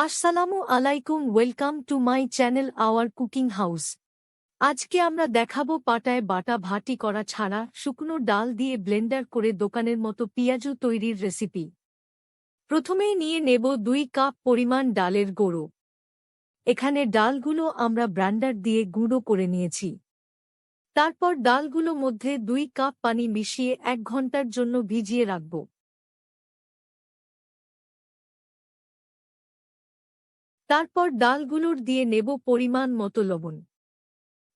আসসালামু আলাইকুম, welcome to my channel hour cooking house. আজকে আমরা দেখাবো পাটায় বাটা ভাটি করা ছাড়া শুকনো ডাল দিয়ে ব্লেন্ডার করে দোকানের মতো পিয়াজু তৈরির রেসিপি। প্রথমেই নিয়ে নেব 2 কাপ পরিমাণ ডালের গুঁড়ো। এখানে ডালগুলো আমরা ব্লেন্ডার দিয়ে গুঁড়ো করে নিয়েছি। তারপর ডালগুলো মধ্যে 2 কাপ পানি মিশিয়ে 1 ঘন্টার জন্য ভিজিয়ে রাখব। তারপর ডালগুলোর দিয়ে নেব পরিমাণ মতো লবণ,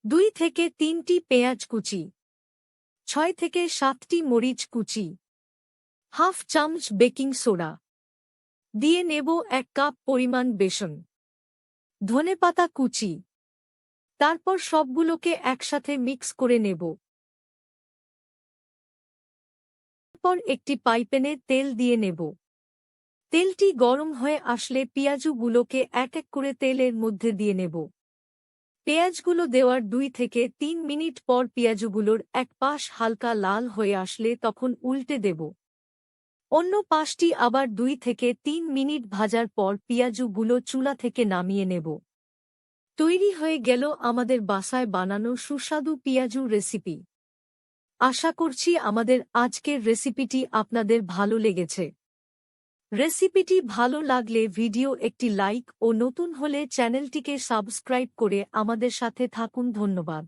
2 থেকে 3টি পেঁয়াজ কুচি, 6 থেকে 7টি মরিচ কুচি, হাফ চামচ বেকিং সোডা, দিয়ে নেব 1 কাপ পরিমাণ বেসন, ধনেপাতা কুচি। তারপর সবগুলোকে একসাথে মিক্স করে নেব। তারপর একটি পাইপ্যানে তেল দিয়ে নেব। তেলটি গরম হয়ে আসলে পেঁয়াজগুলোকে এক এক করে তেলের মধ্যে দিয়ে নেব। পেঁয়াজগুলো দেওয়ার 2 থেকে 3 মিনিট পর পেঁয়াজগুলোর এক পাশ হালকা লাল হয়ে আসলে তখন উল্টে দেব। অন্য পাশটি আবার 2 থেকে 3 মিনিট ভাজার পর পেঁয়াজগুলো চুলা থেকে নামিয়ে নেব। তৈরি হয়ে গেল আমাদের বাসায় বানানো সুস্বাদু পিয়াজু রেসিপি। আশা করছি আমাদের আজকের রেসিপিটি আপনাদের ভালো লেগেছে। রেসিপিটি ভালো লাগলে ভিডিও একটি লাইক ও নতুন হলে চ্যানেলটিকে সাবস্ক্রাইব করে আমাদের সাথে থাকুন। ধন্যবাদ।